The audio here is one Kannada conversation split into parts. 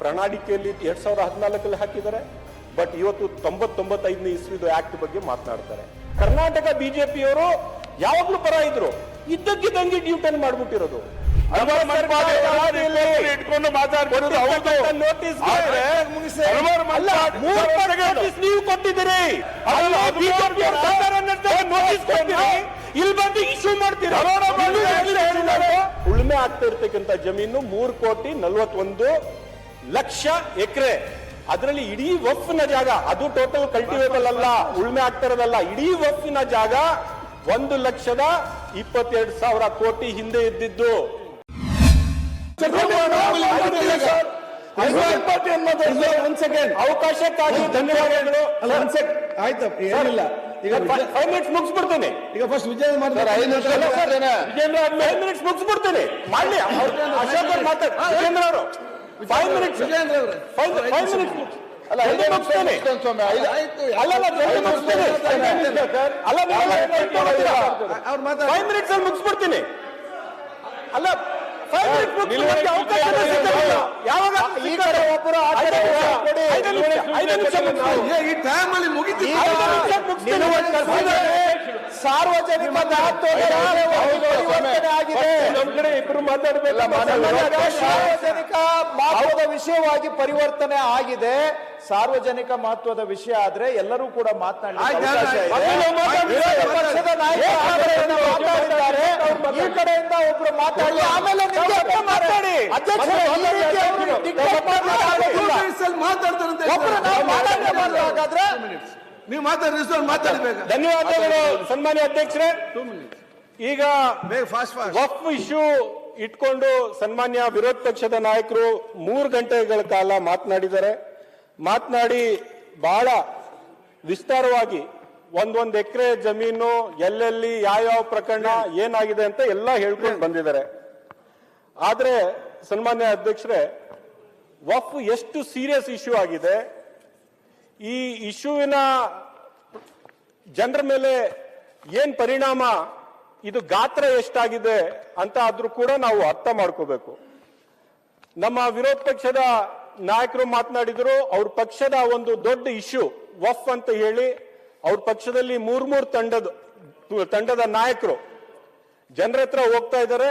ಪ್ರಣಾಳಿಕೆಯಲ್ಲಿ 2014 ಹಾಕಿದ್ದಾರೆ. ಬಟ್ ಇವತ್ತು 95ನೇ ಇಸ್ವಿದು ಆಕ್ಟ್ ಬಗ್ಗೆ ಮಾತನಾಡ್ತಾರೆ. ಕರ್ನಾಟಕ ಬಿಜೆಪಿಯವರು ಯಾವಾಗ್ಲೂ ಪರ ಇದ್ರು, ಇದ್ದಕ್ಕಿದ್ದಂಗೆ ಡ್ಯೂಟನ್ ಮಾಡ್ಬಿಟ್ಟಿರೋದು. ಇಟ್ಕೊಂಡು ಮಾತಾಡ್ಬೋದು. ನೀವು ಕೊಟ್ಟಿದ್ದೀರಿ, ಇಲ್ಲಿ ಬಂದು ಇಶ್ಯೂ ಮಾಡ್ತೀರಾ. ಉಳುಮೆ ಆಗ್ತಾ ಇರ್ತಕ್ಕಂಥ ಜಮೀನು 3,41,00,000 ಎಕರೆ. ಅದರಲ್ಲಿ ಇಡೀ ವಫ್ನ ಜಾಗ, ಅದು ಟೋಟಲ್ ಕಲ್ಟಿವೇಬಲ್ ಅಲ್ಲ, ಉಳುಮೆ ಆಗ್ತಾ ಇರೋದಲ್ಲ, ಇಡೀ ವಫ್ನ ಜಾಗ 1,22,000 ಕೋಟಿ ಹಿಂದೆ ಇದ್ದಿದ್ದು. ಅವಕಾಶಕ್ಕಾಗಿ ಧನ್ಯವಾದಗಳು. ಏನಿಲ್ಲ, ಈಗ 5 ಮಿನಿಟ್ಸ್ ಮುಗಿಸ್ಬಿಡ್ತೇನೆ. ಈಗ ಫಸ್ಟ್ ವಿಜಯೇಂದ್ರ ಮಾಡ್ತಾರೆ. 5 ಮಿನಿಟ್ಸ್ ಮುಗಿಸ್ಬಿಡ್ತೇನೆ. ಮಾಡಿ ಅಶೋಕ್ ಅವ್ರು ಮಾತಾಡಿ. ವಿಜೇಂದ್ರ ಅವರು 5 ಮಿನಿಟ್ಸ್. ವಿಜಯೇಂದ್ರ ಅವರೇ 5 ಮಿನಿಟ್ಸ್ ಅಲ್ಲ, ಮುಗಿಸ್ತೇನೆ. ಅಲ್ಲ, ಅವ್ರು ಮಾತಾಡಿ. 5 ಮಿನಿಟ್ಸ್ ಅಲ್ಲಿ ಮುಗಿಸ್ಬಿಡ್ತೀನಿ. ಅಲ್ಲ, 5 ಮಿನಿಟ್ಸ್ ಯಾವಾಗ ಈ ಕಡೆ ಒಬ್ಬರು ಈ ಟೈಮ್ ಅಲ್ಲಿ ಮುಗಿತು. ಸಾರ್ವಜನಿಕ ಸಾರ್ವಜನಿಕ ಮಹತ್ವದ ವಿಷಯವಾಗಿ ಪರಿವರ್ತನೆ ಆಗಿದೆ. ಸಾರ್ವಜನಿಕ ಮಹತ್ವದ ವಿಷಯ ಆದ್ರೆ ಎಲ್ಲರೂ ಕೂಡ ಮಾತನಾಡಿದ್ದಾರೆ. ಪಕ್ಷದ ನಾಯಕರು ಮಾತಾಡಿದ್ದಾರೆ, ಈ ಕಡೆಯಿಂದ ಒಬ್ರು ಮಾತಾಡಿ, ಆಮೇಲೆ ಮಾತಾಡಿ. ಹಾಗಾದ್ರೆ ನೀವು ಮಾತಾಡಬೇಕು. ಧನ್ಯವಾದಗಳು ಸನ್ಮಾನ್ಯ ಅಧ್ಯಕ್ಷರೇ. ಈಗ ವಕ್ಫ್ ಇಶ್ಯೂ ಇಟ್ಕೊಂಡು ಸನ್ಮಾನ್ಯ ವಿರೋಧ ಪಕ್ಷದ ನಾಯಕರು 3 ಗಂಟೆಗಳ ಕಾಲ ಮಾತನಾಡಿದ್ದಾರೆ. ಮಾತನಾಡಿ ಬಹಳ ವಿಸ್ತಾರವಾಗಿ ಒಂದೊಂದು ಎಕರೆ ಜಮೀನು ಎಲ್ಲೆಲ್ಲಿ ಯಾವ ಪ್ರಕರಣ ಏನಾಗಿದೆ ಅಂತ ಎಲ್ಲ ಹೇಳ್ಕೊಂಡು ಬಂದಿದ್ದಾರೆ. ಆದ್ರೆ ಸನ್ಮಾನ್ಯ ಅಧ್ಯಕ್ಷರೇ, ವಕ್ಫ್ ಎಷ್ಟು ಸೀರಿಯಸ್ ಇಶ್ಯೂ ಆಗಿದೆ, ಈ ಇಶ್ಯೂವಿನ ಜನರ ಮೇಲೆ ಏನ್ ಪರಿಣಾಮ, ಇದು ಗಾತ್ರ ಎಷ್ಟಾಗಿದೆ ಅಂತ ಆದ್ರೂ ಕೂಡ ನಾವು ಅರ್ಥ ಮಾಡ್ಕೋಬೇಕು. ನಮ್ಮ ವಿರೋಧ ಪಕ್ಷದ ನಾಯಕರು ಮಾತನಾಡಿದ್ರು, ಅವ್ರ ಪಕ್ಷದ ಒಂದು ದೊಡ್ಡ ಇಶ್ಯೂ ವಕ್ಫ್ ಅಂತ ಹೇಳಿ ಅವ್ರ ಪಕ್ಷದಲ್ಲಿ 3 ತಂಡದ ನಾಯಕರು ಜನರ ಹತ್ರ ಹೋಗ್ತಾ ಇದ್ದಾರೆ,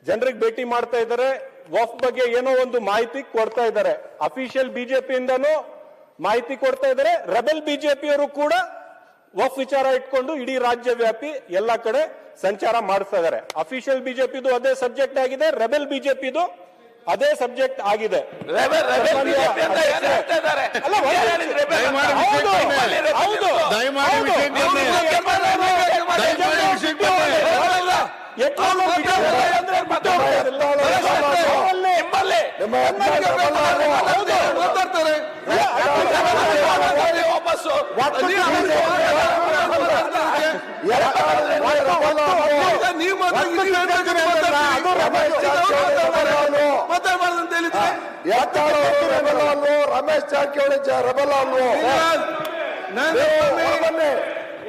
ಜನರಿಗೆ ಭೇಟಿ ಮಾಡ್ತಾ ಇದ್ದಾರೆ, ವಕ್ಫ್ ಬಗ್ಗೆ ಏನೋ ಒಂದು ಮಾಹಿತಿ ಕೊಡ್ತಾ ಇದ್ದಾರೆ. ಅಫಿಷಿಯಲ್ ಬಿಜೆಪಿಯಿಂದನೂ ಮಾಹಿತಿ ಕೊಡ್ತಾ ಇದ್ದಾರೆ. ರೆಬೆಲ್ ಬಿಜೆಪಿಯವರು ಕೂಡ ವಕ್ಫ್ ವಿಚಾರ ಇಟ್ಕೊಂಡು ಇಡೀ ರಾಜ್ಯ ವ್ಯಾಪಿ ಎಲ್ಲ ಕಡೆ ಸಂಚಾರ ಮಾಡಿಸ್ತಾ ಇದ್ದಾರೆ. ಅಫಿಷಿಯಲ್ ಬಿಜೆಪಿದು ಅದೇ ಸಬ್ಜೆಕ್ಟ್ ಆಗಿದೆ, ರೆಬೆಲ್ ಬಿಜೆಪಿದು ಅದೇ ಸಬ್ಜೆಕ್ಟ್ ಆಗಿದೆ. ರಮೇಶ್ ಜಾರಕಿಹೊಳಿ ರೆಬಲ್ ಅಲ್ವೋ?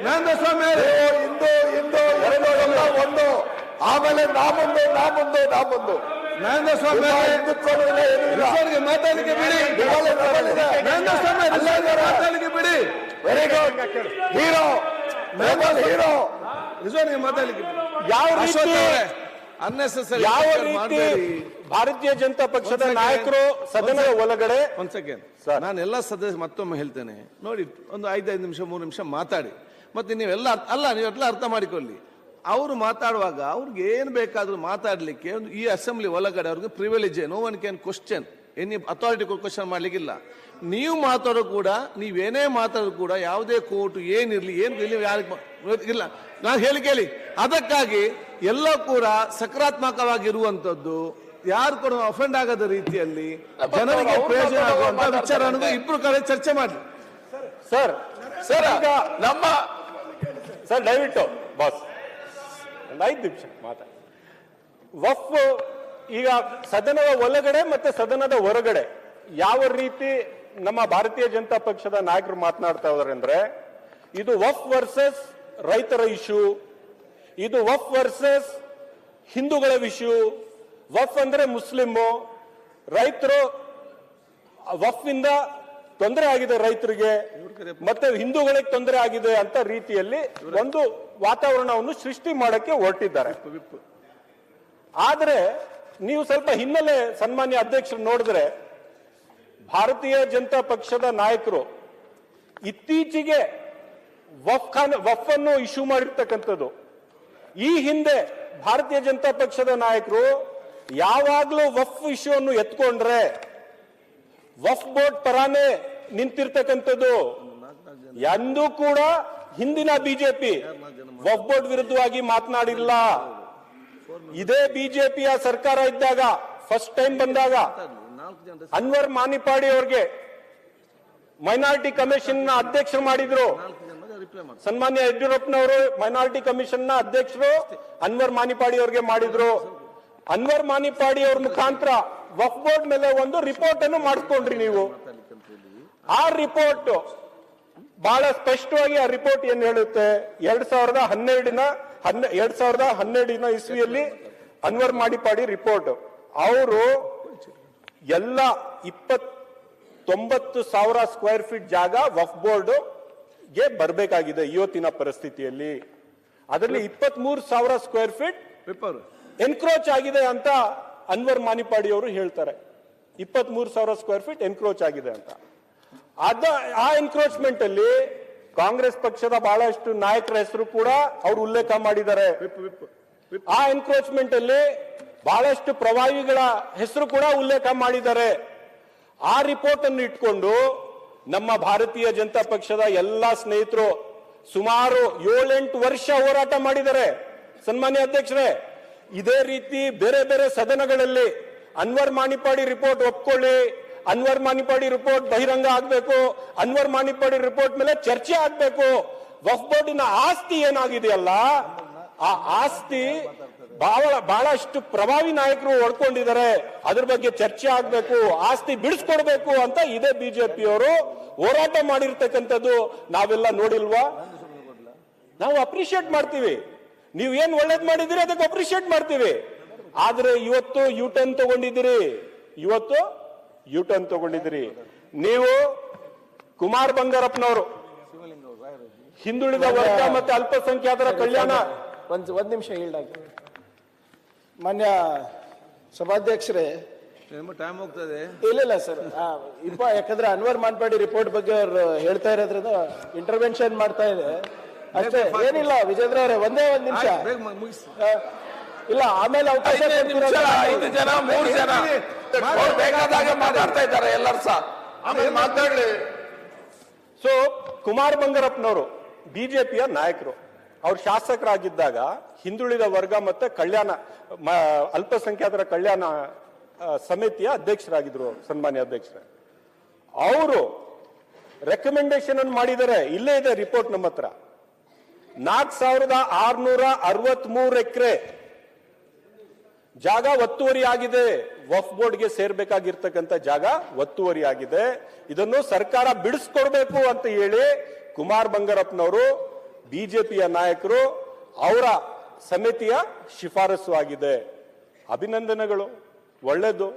ನಂದಸ್ವಾಮಿ ಇಂದು ಒಂದು, ಆಮೇಲೆ ನಾ ಮುಂದೆ ನಂದಸ್ವಾಮಿ ಮಾತಾಡಲಿಕ್ಕೆ ಬಿಡಿ. ಮಾತಾಡಲಿಕ್ಕೆ ಬಿಡಿ. Very good. ಹೀರೋ ಮಾತಾಡಲಿಕ್ಕೆ ಯಾವ ರೀತಿ ಭಾರತೀಯ ಜನತಾ ಪಕ್ಷದ ನಾಯಕರು ಸದನದ ಒಳಗಡೆ ಒಂದ್ ಸೆಕೆಂಡ್ ನಾನು ಎಲ್ಲ ಸದಸ್ಯ ಮತ್ತೊಮ್ಮೆ ಹೇಳ್ತೇನೆ ನೋಡಿ, ಒಂದು 5 ನಿಮಿಷ 3 ನಿಮಿಷ ಮಾತಾಡಿ. ಮತ್ತೆ ನೀವೆಲ್ಲ ನೀವೆಲ್ಲ ಅರ್ಥ ಮಾಡಿಕೊಳ್ಳಿ. ಅವರು ಮಾತಾಡುವಾಗ ಅವ್ರಿಗೆ ಏನ್ ಬೇಕಾದ್ರೂ ಮಾತಾಡ್ಲಿಕ್ಕೆ ಈ ಅಸೆಂಬ್ಲಿ ಒಳಗಡೆ ಅವ್ರಿಗೆ privilege, no one can question any authority question ಮಾಡ್ಲಿಕ್ಕಿಲ್ಲ. ನೀವು ಮಾತಾಡೋ ಕೂಡ, ನೀವೇನೇ ಮಾತಾಡೋ ಕೂಡ ಯಾವುದೇ ಕೋರ್ಟ್ ಏನಿರ್ಲಿ ಯಾರಿಗೆ ಇಲ್ಲ, ನಾನು ಕೇಳಿ. ಅದಕ್ಕಾಗಿ ಎಲ್ಲ ಕೂಡ ಸಕಾರಾತ್ಮಕವಾಗಿರುವಂತದ್ದು, ಯಾರು ಕೂಡ ಅಫೆಂಡ್ ಆಗದ ರೀತಿಯಲ್ಲಿ ಜನರಿಗೆ ಪ್ರಯೋಜನ ಆಗುವಂತ ವಿಚಾರ ಇಬ್ರು ಕಡೆ ಚರ್ಚೆ ಮಾಡಿ. ಸರ್ ನಮ್ಮ ಸರ್ ದಯವಿಟ್ಟು ಬಾಸ್ 5 ನಿಮಿಷ ಮಾತಾಡಿ. ವಕ್ಫ್ ಈಗ ಸದನದ ಒಳಗಡೆ ಮತ್ತೆ ಸದನದ ಹೊರಗಡೆ ಯಾವ ರೀತಿ ನಮ್ಮ ಭಾರತೀಯ ಜನತಾ ಪಕ್ಷದ ನಾಯಕರು ಮಾತನಾಡ್ತಾ ಇದ್ದಾರೆ ಅಂದ್ರೆ, ಇದು ವಕ್ಫ್ ವರ್ಸಸ್ ರೈತರ ಇಶ್ಯೂ, ಇದು ವಕ್ಫ್ ವರ್ಸಸ್ ಹಿಂದೂಗಳ ಇಶ್ಯೂ. ವಕ್ಫ್ ಅಂದ್ರೆ ಮುಸ್ಲಿಮು, ರೈತರು ವಫ್ ಇಂದ ತೊಂದರೆ ಆಗಿದೆ ರೈತರಿಗೆ, ಮತ್ತೆ ಹಿಂದೂಗಳಿಗೆ ತೊಂದರೆ ಆಗಿದೆ ಅಂತ ರೀತಿಯಲ್ಲಿ ಒಂದು ವಾತಾವರಣವನ್ನು ಸೃಷ್ಟಿ ಮಾಡಕ್ಕೆ ಹೊರಟಿದ್ದಾರೆ. ಆದ್ರೆ ನೀವು ಸ್ವಲ್ಪ ಹಿನ್ನೆಲೆ ಸನ್ಮಾನ್ಯ ಅಧ್ಯಕ್ಷರು ನೋಡಿದ್ರೆ, ಭಾರತೀಯ ಜನತಾ ಪಕ್ಷದ ನಾಯಕರು ಇತ್ತೀಚೆಗೆ ವಫ್ ಅನ್ನು ಇಶ್ಯೂ ಮಾಡಿರ್ತಕ್ಕಂಥದ್ದು. ಈ ಹಿಂದೆ ಭಾರತೀಯ ಜನತಾ ಪಕ್ಷದ ನಾಯಕರು ಯಾವಾಗ್ಲೂ ವಫ್ ಇಶ್ಯೂ ಅನ್ನು ಎತ್ಕೊಂಡ್ರೆ ವಫ್ ಬೋರ್ಡ್ ಪರಾನೇ ನಿಂತಿರ್ತಕ್ಕಂಥದ್ದು. ಎಂದೂ ಕೂಡ ಹಿಂದಿನ ಬಿಜೆಪಿ ವಫ್ ಬೋರ್ಡ್ ವಿರುದ್ಧವಾಗಿ ಮಾತನಾಡಿಲ್ಲ. ಇದೇ ಬಿಜೆಪಿಯ ಸರ್ಕಾರ ಇದ್ದಾಗ ಫಸ್ಟ್ ಟೈಮ್ ಬಂದಾಗ ಅನ್ವರ್ ಮಾನಿಪಾಡಿ ಅವ್ರಿಗೆ ಮೈನಾರಿಟಿ ಕಮಿಷನ್ ನ ಅಧ್ಯಕ್ಷರು ಮಾಡಿದ್ರು. ಸನ್ಮಾನ್ಯ ಯಡಿಯೂರಪ್ಪನವರು ಮೈನಾರಿಟಿ ಕಮಿಷನ್ ನ ಅಧ್ಯಕ್ಷರು ಅನ್ವರ್ ಮಾನಿಪಾಡಿ ಅವ್ರಿಗೆ ಮಾಡಿದ್ರು. ಅನ್ವರ್ ಮಾನಿಪಾಡಿ ಅವ್ರ ಮುಖಾಂತರ ವಫ್ ಬೋರ್ಡ್ ಮೇಲೆ ಒಂದು ರಿಪೋರ್ಟ್ ಅನ್ನು ಮಾಡಿಸ್ಕೊಂಡ್ರಿ ನೀವು. ಆ ರಿಪೋರ್ಟ್ ಬಹಳ ಸ್ಪಷ್ಟವಾಗಿ ಆ ರಿಪೋರ್ಟ್ ಏನ್ ಹೇಳುತ್ತೆ, 2012 ಇಸ್ವಿಯಲ್ಲಿ ಅನ್ವರ್ ಮಾನಿಪಾಡಿ ರಿಪೋರ್ಟ್, ಅವರು ಎಲ್ಲ 90,000 ಸ್ಕ್ವೇರ್ ಫೀಟ್ ಜಾಗ ವಫ್ ಬೋರ್ಡ್ ಗೆ ಬರಬೇಕಾಗಿದೆ ಇವತ್ತಿನ ಪರಿಸ್ಥಿತಿಯಲ್ಲಿ. ಅದರಲ್ಲಿ 23,000 ಸ್ಕ್ವೇರ್ ಫೀಟ್ ಎನ್ಕ್ರೋಚ್ ಆಗಿದೆ ಅಂತ ಅನ್ವರ್ ಮಾನಿಪಾಡಿ ಅವರು ಹೇಳ್ತಾರೆ. 23,000 ಸ್ಕ್ವೇರ್ ಫೀಟ್ ಎನ್ಕ್ರೋಚ್ ಆಗಿದೆ ಅಂತ. ಆ ಎನ್ಕ್ರೋಚ್ಮೆಂಟ್ ಅಲ್ಲಿ ಕಾಂಗ್ರೆಸ್ ಪಕ್ಷದ ಬಹಳಷ್ಟು ನಾಯಕರ ಹೆಸರು ಕೂಡ ಅವರು ಉಲ್ಲೇಖ ಮಾಡಿದ್ದಾರೆ. ಆ ಎನ್ಕ್ರೋಚ್ಮೆಂಟ್ ಅಲ್ಲಿ ಬಹಳಷ್ಟು ಪ್ರಭಾವಿಗಳ ಹೆಸರು ಕೂಡ ಉಲ್ಲೇಖ ಮಾಡಿದ್ದಾರೆ. ಆ ರಿಪೋರ್ಟ್ ಅನ್ನು ಇಟ್ಕೊಂಡು ನಮ್ಮ ಭಾರತೀಯ ಜನತಾ ಪಕ್ಷದ ಎಲ್ಲಾ ಸ್ನೇಹಿತರು ಸುಮಾರು 7-8 ವರ್ಷ ಹೋರಾಟ ಮಾಡಿದ್ದಾರೆ. ಸನ್ಮಾನ್ಯ ಅಧ್ಯಕ್ಷರೇ, ಇದೇ ರೀತಿ ಬೇರೆ ಬೇರೆ ಸದನಗಳಲ್ಲಿ ಅನ್ವರ್ ಮಾನಿಪಾಡಿ ರಿಪೋರ್ಟ್ ಒಪ್ಕೊಳ್ಳಿ, ಅನ್ವರ್ ಮಾನಿಪಾಡಿ ರಿಪೋರ್ಟ್ ಬಹಿರಂಗ ಆಗ್ಬೇಕು, ಅನ್ವರ್ ಮಾನಿಪಾಡಿ ರಿಪೋರ್ಟ್ ಮೇಲೆ ಚರ್ಚೆ ಆಗ್ಬೇಕು, ವಫ್ ಬೋರ್ಡಿನ ಆಸ್ತಿ ಏನಾಗಿದೆಯಲ್ಲ ಆ ಆಸ್ತಿ ಬಹಳಷ್ಟು ಪ್ರಭಾವಿ ನಾಯಕರು ಹೊಡ್ಕೊಂಡಿದ್ದಾರೆ, ಅದ್ರ ಬಗ್ಗೆ ಚರ್ಚೆ ಆಗ್ಬೇಕು, ಆಸ್ತಿ ಬಿಡಿಸ್ಕೊಡ್ಬೇಕು ಅಂತ ಇದೇ ಬಿಜೆಪಿಯವರು ಹೋರಾಟ ಮಾಡಿರ್ತಕ್ಕಂಥದ್ದು ನಾವೆಲ್ಲ ನೋಡಿಲ್ವಾ? ನಾವು ಅಪ್ರಿಶಿಯೇಟ್ ಮಾಡ್ತೀವಿ, ನೀವು ಏನ್ ಒಳ್ಳೇದ್ ಮಾಡಿದಿರಿ ಅದಕ್ಕೆ ಅಪ್ರಿಶಿಯೇಟ್ ಮಾಡ್ತೀವಿ. ಆದ್ರೆ ಇವತ್ತು ಯೂಟರ್ನ್ ತಗೊಂಡಿದ್ದೀರಿ. ನೀವು ಕುಮಾರ್ ಬಂಗಾರಪ್ಪನವರು ಹಿಂದುಳಿದ ವರ್ಗ ಮತ್ತೆ ಅಲ್ಪಸಂಖ್ಯಾತರ ಕಲ್ಯಾಣ ಒಂದ್ ನಿಮಿಷ ಹೇಳಾಗ ಮಾನ್ಯ ಸಭಾಧ್ಯಕ್ಷರೇ, ಟೈಮ್ ಹೋಗ್ತದೆ. ಇಲ್ಲ ಸರ್, ಯಾಕಂದ್ರೆ ಅನ್ವರ್ ಮಾನ್ಪಾಡಿ ರಿಪೋರ್ಟ್ ಬಗ್ಗೆ ಅವ್ರು ಹೇಳ್ತಾ ಇರೋದ್ರಿಂದ ಇಂಟರ್ವೆನ್ಷನ್ ಮಾಡ್ತಾ ಇದೆ ಅಷ್ಟೇ, ಏನಿಲ್ಲ. ವಿಜೇಂದ್ರ ಅವರೇ ಒಂದೇ ಒಂದ್ ನಿಮಿಷ, ಇಲ್ಲ ಆಮೇಲೆ ಅವಕಾಶ 5 ಜನ 3 ಜನ ಬೇಕಾದಾಗ ಮಾತಾಡ್ತಾ ಇದ್ದಾರೆ ಎಲ್ಲರೂ ಸಹ, ಆಮೇಲೆ ಮಾತಾಡ್ಲಿ. ಸೊ ಕುಮಾರ್ ಬಂಗಾರಪ್ಪನವರು ಬಿಜೆಪಿಯ ನಾಯಕರು, ಅವ್ರು ಶಾಸಕರಾಗಿದ್ದಾಗ ಹಿಂದುಳಿದ ವರ್ಗ ಮತ್ತೆ ಅಲ್ಪಸಂಖ್ಯಾತರ ಕಲ್ಯಾಣ ಸಮಿತಿಯ ಅಧ್ಯಕ್ಷರಾಗಿದ್ರು. ಸನ್ಮಾನ್ಯ ಅಧ್ಯಕ್ಷರೇ, ಅವರು ರೆಕಮೆಂಡೇಶನ್ ಅನ್ನು ಮಾಡಿದ್ದಾರೆ. ಇಲ್ಲೇ ಇದೆ ರಿಪೋರ್ಟ್ ನಮ್ಮ ಹತ್ರ. 4,663 ಎಕರೆ ಜಾಗ ಒತ್ತುವರಿ ಆಗಿದೆ. ವಫ್ ಬೋರ್ಡ್ಗೆ ಸೇರ್ಬೇಕಾಗಿರ್ತಕ್ಕಂಥ ಜಾಗ ಒತ್ತುವರಿ ಆಗಿದೆ. ಇದನ್ನು ಸರ್ಕಾರ ಬಿಡಿಸ್ಕೊಡ್ಬೇಕು ಅಂತ ಹೇಳಿ ಕುಮಾರ್ ಬಂಗಾರಪ್ಪನವರು ಬಿಜೆಪಿಯ ನಾಯಕರು, ಅವರ ಸಮಿತಿಯ ಶಿಫಾರಸು ಆಗಿದೆ. ಅಭಿನಂದನೆಗಳು, ಒಳ್ಳೇದು,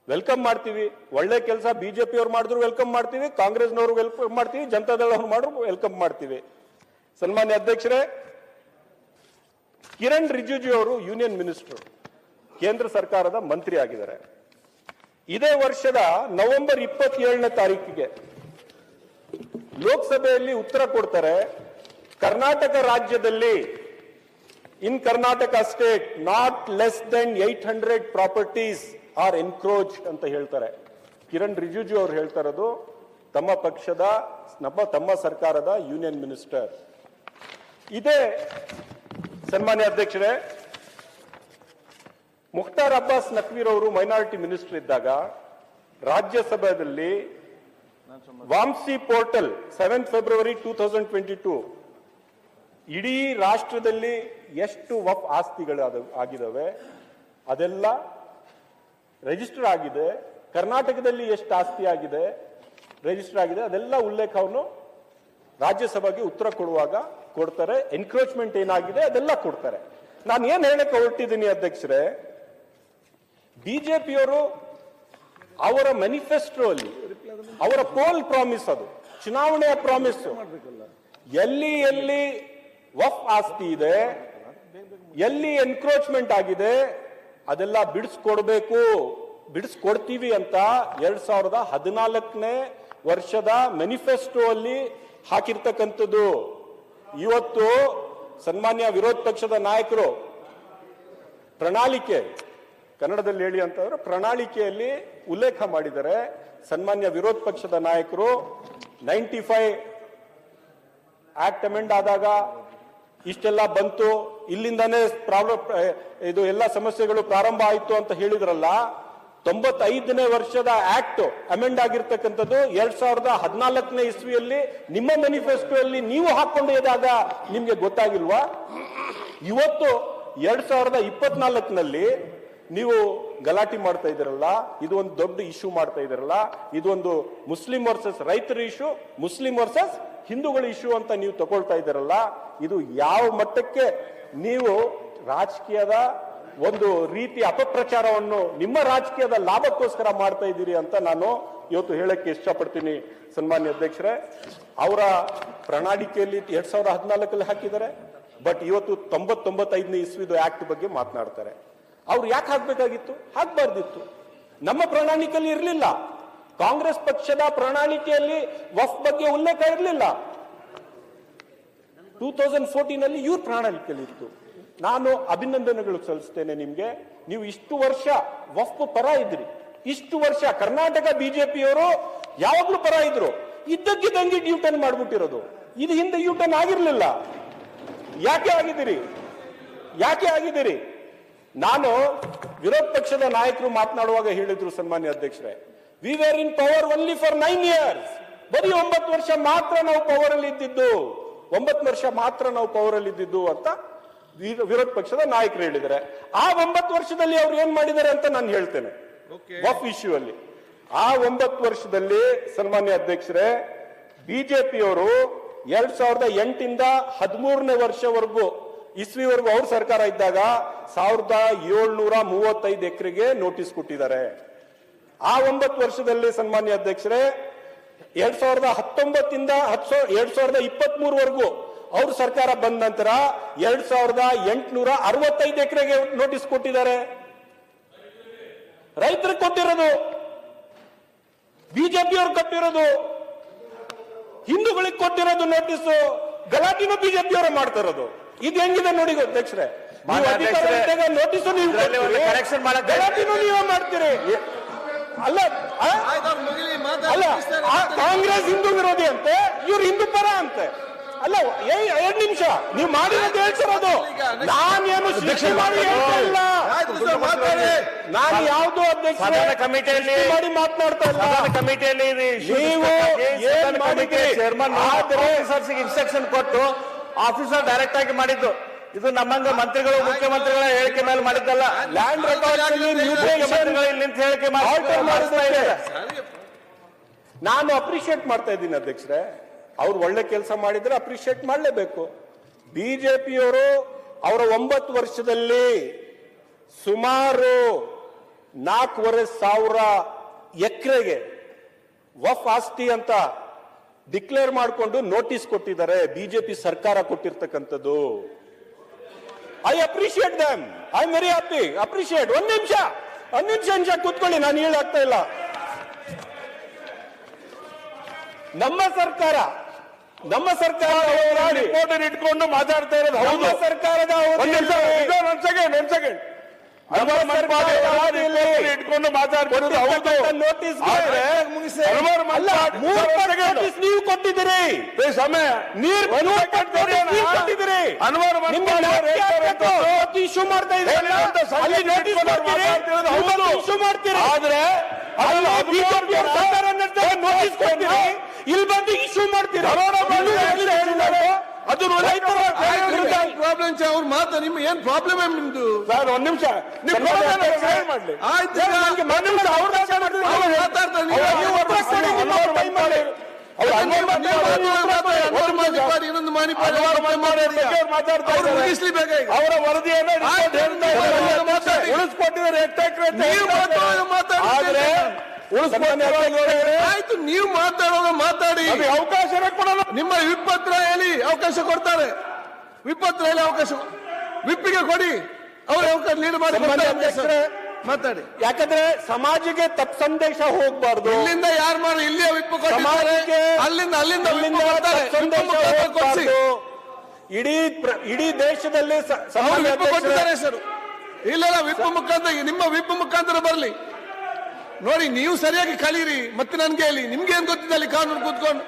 ವೆಲ್ಕಮ್ ಮಾಡ್ತೀವಿ. ಒಳ್ಳೆ ಕೆಲಸ ಬಿಜೆಪಿಯವ್ರು ಮಾಡಿದ್ರು ವೆಲ್ಕಮ್ ಮಾಡ್ತೀವಿ, ಕಾಂಗ್ರೆಸ್ನವರು ವೆಲ್ಕಮ್ ಮಾಡ್ತೀವಿ, ಜನತಾದಳವ್ರು ಮಾಡಿದ್ರು ವೆಲ್ಕಮ್ ಮಾಡ್ತೀವಿ. ಸನ್ಮಾನ್ಯ ಅಧ್ಯಕ್ಷರೇ, ಕಿರಣ್ ರಿಜಿಜು ಅವರು ಯೂನಿಯನ್ ಮಿನಿಸ್ಟರ್, ಕೇಂದ್ರ ಸರ್ಕಾರದ ಮಂತ್ರಿ ಆಗಿದ್ದಾರೆ. ಇದೇ ವರ್ಷದ ನವೆಂಬರ್ 27ನೇ ತಾರೀಕಿಗೆ ಲೋಕಸಭೆಯಲ್ಲಿ ಉತ್ತರ ಕೊಡ್ತಾರೆ. ಕರ್ನಾಟಕ ರಾಜ್ಯದಲ್ಲಿ in Karnataka state not less than 800 properties are encroached ಅಂತ ಹೇಳ್ತಾರೆ. ಕಿರಣ್ ರಿಜಿಜು ಅವರು ಹೇಳ್ತಾ ಇರೋದು ತಮ್ಮ ಪಕ್ಷದ ತಮ್ಮ ಸರ್ಕಾರದ ಯೂನಿಯನ್ ಮಿನಿಸ್ಟರ್. ಇದೇ ಸನ್ಮಾನ್ಯ ಅಧ್ಯಕ್ಷರೇ, ಮುಖ್ತಾರ್ ಅಬ್ಬಾಸ್ ನಖ್ವೀರ್ ಅವರು ಮೈನಾರಿಟಿ ಮಿನಿಸ್ಟರ್ ಇದ್ದಾಗ ರಾಜ್ಯಸಭೆಯಲ್ಲಿ ವಾಮ್ಸಿ ಪೋರ್ಟಲ್ 7 ಫೆಬ್ರವರಿ 2022 ಇಡೀ ರಾಷ್ಟ್ರದಲ್ಲಿ ಎಷ್ಟು ವಫ್ ಆಸ್ತಿಗಳು ಆಗಿದಾವೆ ಅದೆಲ್ಲ ರಿಜಿಸ್ಟರ್ ಆಗಿದೆ, ಕರ್ನಾಟಕದಲ್ಲಿ ಎಷ್ಟು ಆಸ್ತಿ ಆಗಿದೆ ರಿಜಿಸ್ಟರ್ ಆಗಿದೆ, ಅದೆಲ್ಲ ಉಲ್ಲೇಖವನ್ನು ರಾಜ್ಯಸಭೆಗೆ ಉತ್ತರ ಕೊಡುವಾಗ ಕೊಡ್ತಾರೆ. ಎನ್ಕ್ರೋಚ್ಮೆಂಟ್ ಏನಾಗಿದೆ ಅದೆಲ್ಲ ಕೊಡ್ತಾರೆ. ನಾನು ಏನ್ ಹೇಳಕ್ಕೆ ಹೊರಟಿದ್ದೀನಿ ಅಧ್ಯಕ್ಷರೇ, ಬಿಜೆಪಿಯವರು ಅವರ ಮ್ಯಾನಿಫೆಸ್ಟೋ ಅಲ್ಲಿ ಅವರ ಪೋಲ್ ಪ್ರಾಮಿಸ್, ಅದು ಚುನಾವಣೆಯ ಪ್ರಾಮಿಸ್, ಎಲ್ಲಿ ಎಲ್ಲಿ ವಫ್ ಆಸ್ತಿ ಇದೆ, ಎಲ್ಲಿ ಎನ್ಕ್ರೋಚ್ಮೆಂಟ್ ಆಗಿದೆ ಅದೆಲ್ಲ ಬಿಡಿಸ್ಕೊಡ್ಬೇಕು, ಬಿಡಿಸ್ಕೊಡ್ತೀವಿ ಅಂತ 2014ನೇ ವರ್ಷದ ಮ್ಯಾನಿಫೆಸ್ಟೋ ಅಲ್ಲಿ ಹಾಕಿರ್ತಕ್ಕಂಥದ್ದು. ಇವತ್ತು ಸನ್ಮಾನ್ಯ ವಿರೋಧ ಪಕ್ಷದ ನಾಯಕರು ಪ್ರಣಾಳಿಕೆ, ಕನ್ನಡದಲ್ಲಿ ಹೇಳಿ ಅಂತಂದ್ರೆ ಪ್ರಣಾಳಿಕೆಯಲ್ಲಿ ಉಲ್ಲೇಖ ಮಾಡಿದ್ದಾರೆ. ಸನ್ಮಾನ್ಯ ವಿರೋಧ ಪಕ್ಷದ ನಾಯಕರು 95 ಆಕ್ಟ್ ಅಮೆಂಡ್ ಆದಾಗ ಇಷ್ಟೆಲ್ಲ ಬಂತು, ಇಲ್ಲಿಂದಾನೇ ಪ್ರಾಬ್ಲಮ್, ಇದು ಎಲ್ಲ ಸಮಸ್ಯೆಗಳು ಪ್ರಾರಂಭ ಆಯಿತು ಅಂತ ಹೇಳಿದ್ರಲ್ಲ. 95ನೇ ವರ್ಷದ ಆಕ್ಟ್ ಅಮೆಂಡ್ ಆಗಿರ್ತಕ್ಕಂಥದ್ದು 2014ನೇ ಇಸ್ವಿಯಲ್ಲಿ ನಿಮ್ಮ ಮ್ಯಾನಿಫೆಸ್ಟೋ ಅಲ್ಲಿ ನೀವು ಹಾಕೊಂಡು ಹೋದಾಗ ನಿಮ್ಗೆ ಗೊತ್ತಾಗಿಲ್ವಾ? ಇವತ್ತು 2024ನಲ್ಲಿ ನೀವು ಗಲಾಟೆ ಮಾಡ್ತಾ ಇದ್ದೀರಲ್ಲ, ಇದು ಒಂದು ದೊಡ್ಡ ಇಶ್ಯೂ ಮಾಡ್ತಾ ಇದ್ದೀರಲ್ಲ, ಇದು ಒಂದು ಮುಸ್ಲಿಂ ವರ್ಸಸ್ ರೈತರ ಇಶ್ಯೂ, ಮುಸ್ಲಿಂ ವರ್ಸಸ್ ಹಿಂದೂಗಳ ಇಶ್ಯೂ ಅಂತ ನೀವು ತಗೊಳ್ತಾ ಇದ್ದೀರಲ್ಲ, ಇದು ಯಾವ ಮಟ್ಟಕ್ಕೆ ನೀವು ರಾಜಕೀಯದ ಒಂದು ರೀತಿ ಅಪಪ್ರಚಾರವನ್ನು ನಿಮ್ಮ ರಾಜಕೀಯದ ಲಾಭಕ್ಕೋಸ್ಕರ ಮಾಡ್ತಾ ಇದ್ದೀರಿ ಅಂತ ನಾನು ಇವತ್ತು ಹೇಳಕ್ಕೆ ಇಷ್ಟಪಡ್ತೀನಿ. ಸನ್ಮಾನ್ಯ ಅಧ್ಯಕ್ಷರೇ, ಅವರ ಪ್ರಣಾಳಿಕೆಯಲ್ಲಿ 2014ರಲ್ಲಿ ಹಾಕಿದ್ದಾರೆ, ಬಟ್ ಇವತ್ತು 95ನೇ ಇಸ್ವಿದು ಆಕ್ಟ್ ಬಗ್ಗೆ ಮಾತನಾಡ್ತಾರೆ. ಅವ್ರು ಯಾಕೆ ಹಾಕ್ಬೇಕಾಗಿತ್ತು? ಹಾಕ್ಬಾರ್ದಿತ್ತು. ನಮ್ಮ ಪ್ರಣಾಳಿಕೆಯಲ್ಲಿ ಇರಲಿಲ್ಲ, ಕಾಂಗ್ರೆಸ್ ಪಕ್ಷದ ಪ್ರಣಾಳಿಕೆಯಲ್ಲಿ ವಫ್ ಬಗ್ಗೆ ಉಲ್ಲೇಖ ಇರಲಿಲ್ಲ. 2014ನಲ್ಲಿ ಇವ್ರ ಪ್ರಣಾಳಿಕೆಯಲ್ಲಿ ಇತ್ತು. ನಾನು ಅಭಿನಂದನೆಗಳು ಸಲ್ಲಿಸ್ತೇನೆ ನಿಮ್ಗೆ. ನೀವು ಇಷ್ಟು ವರ್ಷ ವಫ್ ಪರ ಇದ್ರಿ, ಇಷ್ಟು ವರ್ಷ ಕರ್ನಾಟಕ ಬಿಜೆಪಿಯವರು ಯಾವಾಗ್ಲೂ ಪರ ಇದ್ರು, ಇದ್ದಕ್ಕಿದ್ದಂಗೆ ಯೂಟರ್ನ್ ಮಾಡ್ಬಿಟ್ಟಿರೋದು. ಇದು ಹಿಂದೆ ಯೂಟರ್ನ್ ಆಗಿರ್ಲಿಲ್ಲ. ಯಾಕೆ ಆಗಿದ್ದೀರಿ? ಯಾಕೆ ಆಗಿದ್ದೀರಿ? ನಾನು ವಿರೋಧ ಪಕ್ಷದ ನಾಯಕರು ಮಾತನಾಡುವಾಗ ಹೇಳಿದ್ರು, ಸನ್ಮಾನ್ಯ ಅಧ್ಯಕ್ಷರೇ, we were in power only for 9 years. ಬರೀ 9 ವರ್ಷ ಮಾತ್ರ ನಾವು ಪವರ್ ಅಲ್ಲಿ ಇದ್ದಿದ್ದು, 9 ವರ್ಷ ಮಾತ್ರ ನಾವು ಪವರ್ ಅಲ್ಲಿ ಇದ್ದಿದ್ದು ಅಂತ ವಿರೋಧ ಪಕ್ಷದ ನಾಯಕರು ಹೇಳಿದ್ದಾರೆ. ಆ 9 ವರ್ಷದಲ್ಲಿ ಅವ್ರು ಏನ್ ಮಾಡಿದ್ದಾರೆ ಅಂತ ನಾನು ಹೇಳ್ತೇನೆ. ವಫ್ ಇಶ್ಯೂ ಅಲ್ಲಿ ಆ 9 ವರ್ಷದಲ್ಲಿ ಸನ್ಮಾನ್ಯ ಅಧ್ಯಕ್ಷರೇ, ಬಿಜೆಪಿಯವರು 2008ಇಂದ 13ನೇ ವರ್ಷವರೆಗೂ ಇಸ್ವಿವರೆಗೂ ಅವ್ರ ಸರ್ಕಾರ ಇದ್ದಾಗ 1735 ಎಕರೆಗೆ ನೋಟಿಸ್ ಕೊಟ್ಟಿದ್ದಾರೆ. ಆ 9 ವರ್ಷದಲ್ಲಿ ಸನ್ಮಾನ್ಯ ಅಧ್ಯಕ್ಷರೇ, 2019ಇಂದ 2023ವರೆಗೂ ಅವ್ರ ಸರ್ಕಾರ ಬಂದ ನಂತರ 2865 ಎಕರೆಗೆ ನೋಟಿಸ್ ಕೊಟ್ಟಿದ್ದಾರೆ. ರೈತರಿಗೆ ಕೊಟ್ಟಿರೋದು, ಬಿಜೆಪಿಯವ್ರು ಕೊಟ್ಟಿರೋದು, ಹಿಂದೂಗಳಿಗೆ ಕೊಟ್ಟಿರೋದು ನೋಟಿಸ್, ಗಲಾಟಿನೂ ಬಿಜೆಪಿಯವರು ಮಾಡ್ತಾ ಇರೋದು. ಇದು ಹೆಂಗಿದೆ ನೋಡಿ ಅಧ್ಯಕ್ಷರೇ, ನೋಟಿಸ್ ನೀವು ಗಲಾಟಿನೂ ನೀವೇ ಮಾಡ್ತೀರಿ. ಅಲ್ಲ ಅಲ್ಲ, ಕಾಂಗ್ರೆಸ್ ಹಿಂದೂ ವಿರೋಧಿ ಅಂತೆ, ಇವ್ರು ಹಿಂದೂ ಪರ ಅಂತೆ. ಅಲ್ಲ, 2 ನಿಮಿಷ ನೀವು ಮಾಡಿರೋದು ಹೇಳ್ತಿರೋದು, ನಾನೇನು ಶಿಕ್ಷೆ ಮಾಡಿ ಹೇಳ್ತಾ ಇಲ್ಲ, ನಾನು ಯಾವ್ದು ಅಧ್ಯಕ್ಷ ಕಮಿಟಿಯಲ್ಲಿ ಮಾಡಿ ಮಾತನಾಡ್ತಾ ಇಲ್ಲ. ಕಮಿಟಿಯಲ್ಲಿ ನೀವು ಏನ್ ಮಾಡಿದ್ರಿ? ಇನ್ಸ್ಟ್ರಕ್ಷನ್ ಕೊಟ್ಟು ಆಫೀಸರ್ ಡೈರೆಕ್ಟ್ ಆಗಿ ಮಾಡಿದ್ದು. ಇದು ನಮ್ಮಂಗ ಮಂತ್ರಿಗಳು ಮುಖ್ಯಮಂತ್ರಿಗಳ ಹೇಳಿಕೆ ಮೇಲೆ ಮಾಡಿದ್ದಲ್ಲ. ಲ್ಯಾಂಡ್ ರೆಕಾರ್ಡ್ ಹೇಳಿಕೆ ಮಾಡಿಸ್ತಾ ಇದೆ. ನಾನು ಅಪ್ರಿಶಿಯೇಟ್ ಮಾಡ್ತಾ ಇದ್ದೀನಿ ಅಧ್ಯಕ್ಷರೇ, ಅವ್ರು ಒಳ್ಳೆ ಕೆಲಸ ಮಾಡಿದ್ರೆ ಅಪ್ರಿಶಿಯೇಟ್ ಮಾಡಲೇಬೇಕು. ಬಿಜೆಪಿಯವರು ಅವರ 9 ವರ್ಷದಲ್ಲಿ ಸುಮಾರು 4,500 ಎಕರೆಗೆ ವಫ್ ಆಸ್ತಿ ಅಂತ ಡಿಕ್ಲೇರ್ ಮಾಡಿಕೊಂಡು ನೋಟಿಸ್ ಕೊಟ್ಟಿದ್ದಾರೆ. ಬಿಜೆಪಿ ಸರ್ಕಾರ ಕೊಟ್ಟಿರ್ತಕ್ಕಂಥದ್ದು. I appreciate them, I am very happy, appreciate. 1 ನಿಮಿಷ ಕೂತ್ಕೊಳ್ಳಿ, ನಾನು ಹೇಳಾಗ್ತಾ ಇಲ್ಲ. ನಮ್ಮ ಸರ್ಕಾರ ರಿಪೋರ್ಟರ್ ಇಟ್ಕೊಂಡು ಮಾತಾಡ್ತಾ ಇರೋದು ಹೌದು. ಸರ್ಕಾರದ ಇಟ್ಕೊಂಡು ಮಾತಾಡ್ತಿರೋದು ಹೌದು. ನೋಟಿಸ್ ನೀವು ಕೊಟ್ಟಿದ್ದೀರಿ, ಇಶ್ಯೂ ಮಾಡ್ತಾ ಇದ್ದೀರಿ, ಇಶ್ಯೂ ಮಾಡ್ತೀರಿ. ಆದ್ರೆ ನೋಟಿಸ್ ಕೊಡ್ತೀರಿ, ಇಲ್ಲಿ ಬಂದು ಇಶ್ಯೂ ಮಾಡ್ತೀರಿ. ಅದು ಪ್ರಾಬ್ಲಮ್ ಅವ್ರ ಮಾತು. ನಿಮ್ ಏನ್ ಪ್ರಾಬ್ಲಮ್ ನಿಮ್ದು? ಸರ್ 1 ನಿಮಿಷ ಮಾಡ್ಲಿ. ಅವರ ವರದಿಯನ್ನು ಉಳಿಸ್ಕೊಟ್ಟಿದ್ದಾರೆ. ಆದ್ರೆ ಆಯ್ತು, ನೀವು ಮಾತಾಡೋದು ಮಾತಾಡಿ, ಅವಕಾಶ ಕೊಡೋಣ. ನಿಮ್ಮ ವಿಪತ್ರ ಹೇಳಿ ಅವಕಾಶ ಕೊಡ್ತಾರೆ, ವಿಪತ್ರ ಹೇಳಿ ಅವಕಾಶ, ವಿಪ್ಪಿಗೆ ಕೊಡಿ, ಅವ್ರ ಅವಕಾಶ ಲೀಡ್ ಮಾಡಿ ಮಾತಾಡಿ. ಯಾಕಂದ್ರೆ ಸಮಾಜಕ್ಕೆ ತಪ್ಪು ಸಂದೇಶ ಹೋಗ್ಬಾರ್ದು. ಇಲ್ಲಿಂದ ಯಾರು ಮಾಡಿ ಇಲ್ಲಿಯ ವಿಪ್ಪು ಕೊಟ್ಟಿದ್ದಾರೆ, ಅಲ್ಲಿಂದ ಇಡೀ ದೇಶದಲ್ಲಿ ವಿಪ್ಪು ಕೊಟ್ಟಿದ್ದಾರೆ ಸರ್. ಇಲ್ಲ ವಿಪ್ಪು ಮುಖಾಂತರ, ನಿಮ್ಮ ವಿಪ್ಪು ಮುಖಾಂತರ ಬರಲಿ ನೋಡಿ. ನೀವು ಸರಿಯಾಗಿ ಕಲೀರಿ, ಮತ್ತೆ ನನ್ಗೆ ಹೇಳಿ, ನಿಮ್ಗೆ ಏನ್ ಗೊತ್ತಿದೆ ಅಲ್ಲಿ ಕಾನೂನು ಕೂತ್ಕೊಂಡು.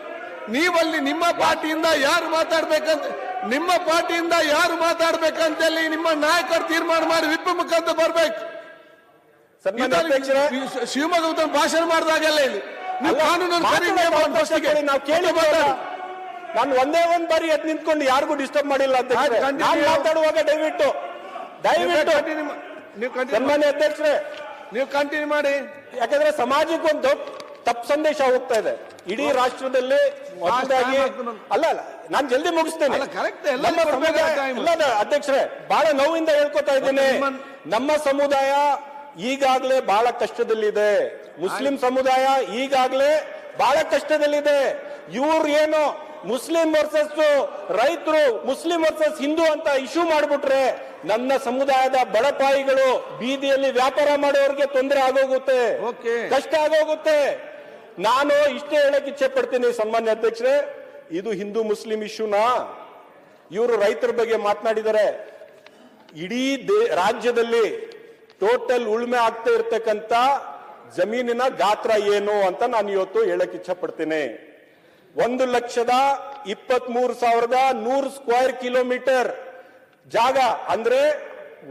ನೀವಲ್ಲಿ ನಿಮ್ಮ ಪಾರ್ಟಿಯಿಂದ ಯಾರು ಮಾತಾಡ್ಬೇಕಂತ, ನಿಮ್ಮ ಪಾರ್ಟಿಯಿಂದ ಯಾರು ಮಾತಾಡ್ಬೇಕಂತೇಳಿ ನಿಮ್ಮ ನಾಯಕರು ತೀರ್ಮಾನ ಮಾಡಿ ವಿಪ್ಪು ಮುಖಾಂತರ ಬರ್ಬೇಕು. ಶಿವಮೊಗ್ಗ ಭಾಷಣ ಮಾಡಿದಾಗೆಲ್ಲ ಇಲ್ಲಿ ನೀವು ಕಾನೂನು ನಾವು ಕೇಳಿ ನಾನು ಒಂದೇ ಒಂದ್ ಬಾರಿ ಎದ್ದು ನಿಂತ್ಕೊಂಡು ಯಾರಿಗೂ ಡಿಸ್ಟರ್ಬ್ ಮಾಡಿಲ್ಲ ಅಂತ ಮಾತಾಡುವಾಗ ದಯವಿಟ್ಟು ಸನ್ಮಾನ್ಯ ಅಧ್ಯಕ್ಷರೇ ನೀವು ಕಂಟಿನ್ಯೂ ಮಾಡಿ. ಯಾಕಂದ್ರೆ ಸಮಾಜಕ್ಕೆ ಒಂದು ತಪ್ಪು ಸಂದೇಶ ಹೋಗ್ತಾ ಇದೆ ಇಡೀ ರಾಷ್ಟ್ರದಲ್ಲಿ. ಅಲ್ಲ ನಾನು ಜಲ್ದಿ ಮುಗಿಸ್ತೇನೆ ಅಧ್ಯಕ್ಷರೇ. ಬಹಳ ನೋವಿಂದ ಹೇಳ್ಕೊತಾ ಇದ್ದೇನೆ, ನಮ್ಮ ಸಮುದಾಯ ಈಗಾಗಲೇ ಬಹಳ ಕಷ್ಟದಲ್ಲಿದೆ, ಮುಸ್ಲಿಂ ಸಮುದಾಯ ಈಗಾಗಲೇ ಬಹಳ ಕಷ್ಟದಲ್ಲಿದೆ. ಇವ್ರು ಏನು ಮುಸ್ಲಿಂ ವರ್ಸಸ್ ರೈತರು, ಮುಸ್ಲಿಂ ವರ್ಸಸ್ ಹಿಂದೂ ಅಂತ ಇಶ್ಯೂ ಮಾಡ್ಬಿಟ್ರೆ ನನ್ನ ಸಮುದಾಯದ ಬಡಪಾಯಿಗಳು ಬೀದಿಯಲ್ಲಿ ವ್ಯಾಪಾರ ಮಾಡೋರಿಗೆ ತೊಂದರೆ ಆಗೋಗುತ್ತೆ, ಕಷ್ಟ ಆಗೋಗುತ್ತೆ. ನಾನು ಇಷ್ಟೇ ಹೇಳಕ್ ಇಚ್ಛೆ ಪಡ್ತೀನಿ ಸನ್ಮಾನ್ಯ ಅಧ್ಯಕ್ಷರೇ, ಇದು ಹಿಂದೂ ಮುಸ್ಲಿಂ ಇಶ್ಯೂನಾ? ಇವರು ರೈತರ ಬಗ್ಗೆ ಮಾತನಾಡಿದರೆ ಇಡೀ ರಾಜ್ಯದಲ್ಲಿ ಟೋಟಲ್ ಉಳುಮೆ ಆಗ್ತಾ ಇರ್ತಕ್ಕಂಥ ಜಮೀನಿನ ಗಾತ್ರ ಏನು ಅಂತ ನಾನು ಇವತ್ತು ಹೇಳಕ್ ಇಚ್ಛೆ ಪಡ್ತೀನಿ. 1,23,100 ಸ್ಕ್ವೇರ್ ಕಿಲೋಮೀಟರ್ ಜಾಗ ಅಂದ್ರೆ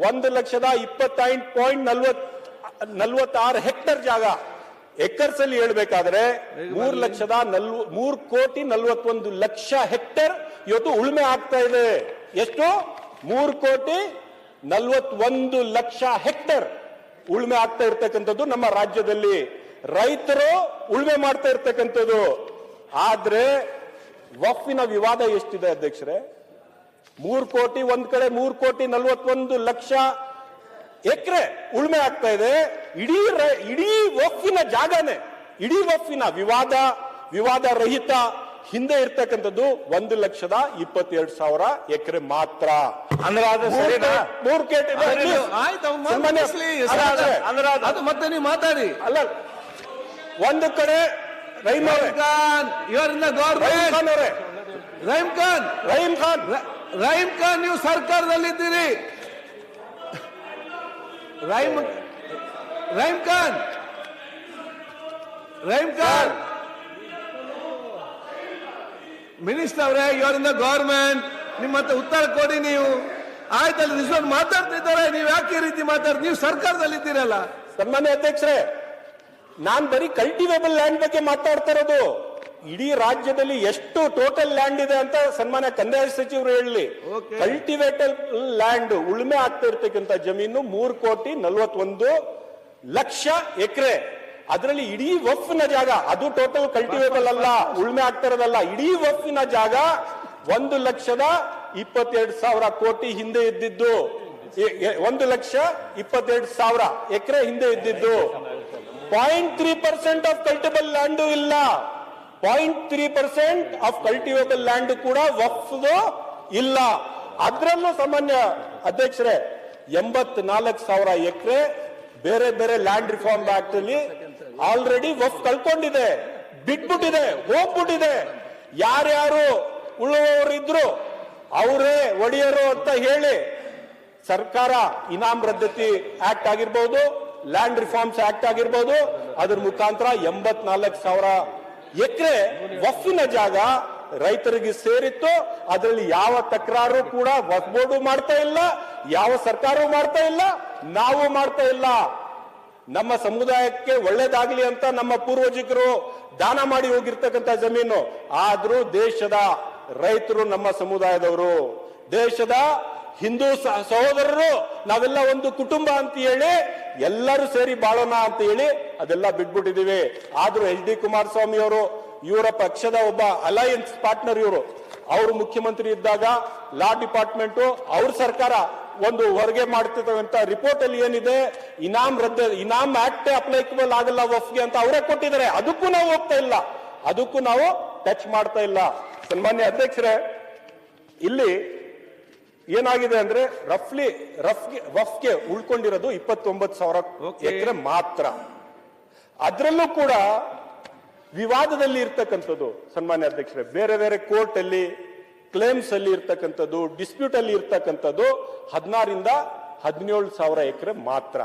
1,25,46 ಹೆಕ್ಟರ್ ಜಾಗ. ಎಕರ್ಸ್ ಅಲ್ಲಿ ಹೇಳ್ಬೇಕಾದ್ರೆ 3,41,00,000 ಹೆಕ್ಟರ್ ಇವತ್ತು ಉಳುಮೆ ಆಗ್ತಾ ಇದೆ. ಎಷ್ಟು? 3,41,00,000 ಹೆಕ್ಟರ್ ಉಳುಮೆ ಆಗ್ತಾ ಇರ್ತಕ್ಕಂಥದ್ದು ನಮ್ಮ ರಾಜ್ಯದಲ್ಲಿ. ರೈತರು ಉಳುಮೆ ಮಾಡ್ತಾ ಇರ್ತಕ್ಕಂಥದ್ದು. ಆದ್ರೆ ವಕ್ಫಿನ ವಿವಾದ ಎಷ್ಟಿದೆ ಅಧ್ಯಕ್ಷರೇ? 3 ಕೋಟಿ, ಒಂದ್ ಕಡೆ 3,41,00,000 ಎಕರೆ ಉಳುಮೆ ಆಗ್ತಾ ಇದೆ. ಇಡೀ ವಕ್ಫಿನ ಜಾಗನೇ, ಇಡೀ ವಕ್ಫಿನ ವಿವಾದ ರಹಿತ ಹಿಂದೆ ಇರ್ತಕ್ಕಂಥದ್ದು 1,22,000 ಎಕರೆ ಮಾತ್ರ. ಅಂದ್ರೆ ಅದು 3 ಕೋಟಿ. ಮತ್ತೆ ನೀವು ಮಾತಾಡಿ. ಅಲ್ಲ, ಒಂದು ಕಡೆ ರಹೀಂ ಖಾನ್ ನೀವು ಸರ್ಕಾರದಲ್ಲಿದ್ದೀರಿ. ರಹೀಂ ಖಾನ್ ಮಿನಿಸ್ಟರ್ ಅವರೇ, ಇವರಿಂದ ಗವರ್ಮೆಂಟ್ ನಿಮ್ಮ ಮತ್ತೆ ಉತ್ತರ ಕೊಡಿ. ನೀವು ಆಯ್ತಲ್ಲ, ನಿಜವಾಗಿ ಮಾತಾಡ್ತಿದ್ದಾರೆ, ನೀವು ಯಾಕೆ ಈ ರೀತಿ ಮಾತಾಡ್ತೀರಿ? ನೀವು ಸರ್ಕಾರದಲ್ಲಿದ್ದೀರಲ್ಲ. ಸನ್ಮಾನ್ಯ ಅಧ್ಯಕ್ಷರೇ, ನಾನ್ ಬರೀ ಕಲ್ಟಿವೇಬಲ್ ಲ್ಯಾಂಡ್ ಬಗ್ಗೆ ಮಾತಾಡ್ತಾ ಇರೋದು. ಇಡೀ ರಾಜ್ಯದಲ್ಲಿ ಎಷ್ಟು ಟೋಟಲ್ ಲ್ಯಾಂಡ್ ಇದೆ ಅಂತ ಸನ್ಮಾನ್ಯ ಕಂದಾಯ ಸಚಿವರು ಹೇಳಲಿ. ಕಲ್ಟಿವೇಟಲ್ ಲ್ಯಾಂಡ್ ಉಳುಮೆ ಆಗ್ತಾ ಇರ್ತಕ್ಕಂಥ ಜಮೀನು 3,41,00,000 ಎಕರೆ. ಅದರಲ್ಲಿ ಇಡೀ ವಕ್ಫಿನ ಜಾಗ, ಅದು ಟೋಟಲ್ ಕಲ್ಟಿವೇಬಲ್ ಅಲ್ಲ, ಉಳುಮೆ ಆಗ್ತಾ ಇರೋದಲ್ಲ. ಇಡೀ ವಕ್ಫಿನ ಜಾಗ 1,22,000 ಕೋಟಿ ಹಿಂದೆ ಇದ್ದಿದ್ದು, 1,22,000 ಎಕರೆ ಹಿಂದೆ ಇದ್ದಿದ್ದು. 0.3% ಆಫ್ ಕಲ್ಟಿಬಲ್ ಲ್ಯಾಂಡ್ ಇಲ್ಲ, 0.3% ಆಫ್ ಕಲ್ಟಿವೇಬಲ್ ಲ್ಯಾಂಡ್ ಕೂಡ ವಕ್ಫ್ದು ಇಲ್ಲ. ಅದರಲ್ಲೂ ಸಾಮಾನ್ಯ ಅಧ್ಯಕ್ಷರೇ 84,000 ಎಕರೆ ಬೇರೆ ಬೇರೆ ಲ್ಯಾಂಡ್ ರಿಫಾರ್ಮ್ ಆಕ್ಟ್ ಅಲ್ಲಿ ಆಲ್ರೆಡಿ ವಕ್ಫ್ ಕಳ್ಕೊಂಡಿದೆ, ಬಿಟ್ಬಿಟ್ಟಿದೆ, ಹೋಗ್ಬಿಟ್ಟಿದೆ. ಯಾರ್ಯಾರು ಉಳುವವರಿದ್ರು ಅವರೇ ಒಡೆಯರು ಅಂತ ಹೇಳಿ ಸರ್ಕಾರ ಇನಾಮ್ ರದ್ದತಿ ಆಕ್ಟ್ ಆಗಿರ್ಬೋದು, ಲ್ಯಾಂಡ್ ರಿಫಾರ್ಮ್ಸ್ ಆಕ್ಟ್ ಆಗಿರ್ಬೋದು, ಅದ್ರ ಮುಖಾಂತರ 84,000 ಎಕರೆ ವಕ್ಫಿನ ಜಾಗ ರೈತರಿಗೆ ಸೇರಿತ್ತು. ಅದರಲ್ಲಿ ಯಾವ ತಕರಾರು ಕೂಡ ವಕ್ಫ್ ಬೋರ್ಡು ಮಾಡ್ತಾ ಇಲ್ಲ, ಯಾವ ಸರ್ಕಾರವೂ ಮಾಡ್ತಾ ಇಲ್ಲ, ನಾವು ಮಾಡ್ತಾ ಇಲ್ಲ. ನಮ್ಮ ಸಮುದಾಯಕ್ಕೆ ಒಳ್ಳೇದಾಗ್ಲಿ ಅಂತ ನಮ್ಮ ಪೂರ್ವಜರು ದಾನ ಮಾಡಿ ಹೋಗಿರ್ತಕ್ಕಂಥ ಜಮೀನು. ಆದ್ರೂ ದೇಶದ ರೈತರು ನಮ್ಮ ಸಮುದಾಯದವರು, ದೇಶದ ಹಿಂದೂ ಸಹೋದರರು, ನಾವೆಲ್ಲ ಒಂದು ಕುಟುಂಬ ಅಂತ ಹೇಳಿ ಎಲ್ಲರೂ ಸೇರಿ ಬಾಳೋಣ ಅಂತ ಹೇಳಿ ಅದೆಲ್ಲ ಬಿಟ್ಬಿಟ್ಟಿದೀವಿ. ಆದ್ರೂ ಎಚ್ ಡಿ ಕುಮಾರಸ್ವಾಮಿ ಅವರು, ಇವರ ಪಕ್ಷದ ಒಬ್ಬ ಅಲಯನ್ಸ್ ಪಾರ್ಟ್ನರ್ ಇವರು, ಅವರು ಮುಖ್ಯಮಂತ್ರಿ ಇದ್ದಾಗ ಲಾ ಡಿಪಾರ್ಟ್ಮೆಂಟ್ ಅವ್ರ ಸರ್ಕಾರ ಒಂದು ಹೊರಗೆ ಮಾಡ್ತಿರ್ತಕ್ಕಂಥ ರಿಪೋರ್ಟ್ ಅಲ್ಲಿ ಏನಿದೆ, ಇನಾಮ್ ಆಕ್ಟ್ ಅಪ್ಲೈಕಬಲ್ ಆಗಲ್ಲ ವಫ್ಗೆ ಅಂತ ಅವರೇ ಕೊಟ್ಟಿದ್ದಾರೆ. ಅದಕ್ಕೂ ನಾವು ಹೋಗ್ತಾ ಇಲ್ಲ, ಅದಕ್ಕೂ ನಾವು ಟಚ್ ಮಾಡ್ತಾ ಇಲ್ಲ. ಸನ್ಮಾನ್ಯ ಅಧ್ಯಕ್ಷರೇ, ಇಲ್ಲಿ ಏನಾಗಿದೆ ಅಂದ್ರೆ ವಫ್ಗೆ ಉಳ್ಕೊಂಡಿರೋದು 29,000 ಎಕರೆ ಮಾತ್ರ. ಅದರಲ್ಲೂ ಕೂಡ ವಿವಾದದಲ್ಲಿ ಇರ್ತಕ್ಕಂಥದ್ದು ಸನ್ಮಾನ್ಯ ಅಧ್ಯಕ್ಷರೇ, ಬೇರೆ ಬೇರೆ ಕೋರ್ಟ್ ಅಲ್ಲಿ ಕ್ಲೇಮ್ಸ್ ಅಲ್ಲಿ ಇರ್ತಕ್ಕಂಥದ್ದು, ಡಿಸ್ಪ್ಯೂಟ್ ಅಲ್ಲಿ ಇರ್ತಕ್ಕಂಥದ್ದು 16ರಿಂದ 17,000 ಎಕರೆ ಮಾತ್ರ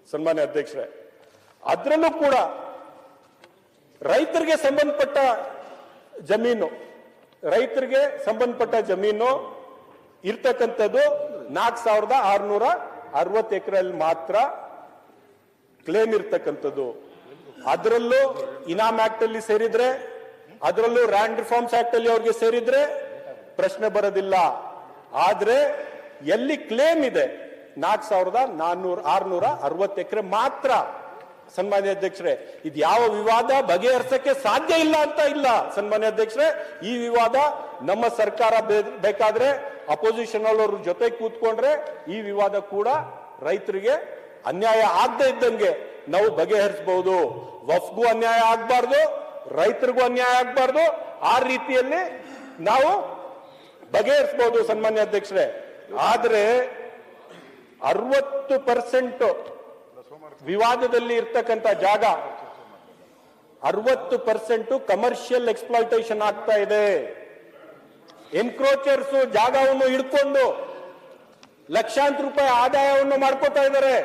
ಸನ್ಮಾನ್ಯ ಅಧ್ಯಕ್ಷರೇ. ಅದರಲ್ಲೂ ಕೂಡ ರೈತರಿಗೆ ಸಂಬಂಧಪಟ್ಟ ಜಮೀನು ಇರ್ತಕ್ಕಂಥದ್ದು 4,660 ಎಕರೆಯಲ್ಲಿ ಮಾತ್ರ ಕ್ಲೇಮ್ ಇರ್ತಕ್ಕಂಥದ್ದು. ಅದರಲ್ಲೂ ಇನಾಮ್ ಆಕ್ಟ್ ಅಲ್ಲಿ ಸೇರಿದ್ರೆ, ಅದರಲ್ಲೂ ಲ್ಯಾಂಡ್ ರಿಫಾರ್ಮ್ಸ್ ಆಕ್ಟ್ ಅಲ್ಲಿ ಅವ್ರಿಗೆ ಸೇರಿದ್ರೆ ಪ್ರಶ್ನೆ ಬರೋದಿಲ್ಲ. ಆದ್ರೆ ಎಲ್ಲಿ ಕ್ಲೇಮ್ ಇದೆ 4,660 ಎಕರೆ ಮಾತ್ರ ಸನ್ಮಾನ್ಯ ಅಧ್ಯಕ್ಷರೇ. ಇದು ಯಾವ ವಿವಾದ ಬಗೆಹರಿಸಕ್ಕೆ ಸಾಧ್ಯ ಇಲ್ಲ ಅಂತ ಇಲ್ಲ ಸನ್ಮಾನ್ಯ ಅಧ್ಯಕ್ಷರೇ. ಈ ವಿವಾದ ನಮ್ಮ ಸರ್ಕಾರ ಬೇಕಾದ್ರೆ ಅಪೋಸಿಷನ್ ಅವ್ರ ಜೊತೆ ಕೂತ್ಕೊಂಡ್ರೆ ಈ ವಿವಾದ ಕೂಡ ರೈತರಿಗೆ ಅನ್ಯಾಯ ಆಗದೆ ಇದ್ದಂಗೆ ನಾವು ಬಗೆಹರಿಸಬಹುದು. ವಫ್ಗೂ ಅನ್ಯಾಯ ಆಗ್ಬಾರ್ದು, ರೈತರಿಗೂ ಅನ್ಯಾಯ ಆಗ್ಬಾರ್ದು. ಆ ರೀತಿಯಲ್ಲಿ ನಾವು ಬಗೆಹರಿಸಬಹುದು ಸನ್ಮಾನ್ಯ ಅಧ್ಯಕ್ಷರೇ. ಆದ್ರೆ 60% ವಿವಾದದಲ್ಲಿ ಇರ್ತಕ್ಕಂಥ ಜಾಗ 60% ಕಮರ್ಷಿಯಲ್ ಎಕ್ಸ್ಪ್ಲಾಯ್ಟೇಷನ್ ಆಗ್ತಾ ಇದೆ. ಎನ್ಕ್ರೋಚರ್ಸ್ ಜಾಗವನ್ನು ಹಿಡ್ಕೊಂಡು ಲಕ್ಷಾಂತರ ರೂಪಾಯಿ ಆದಾಯವನ್ನು ಮಾಡ್ಕೋತಾ ಇದ್ದಾರೆ,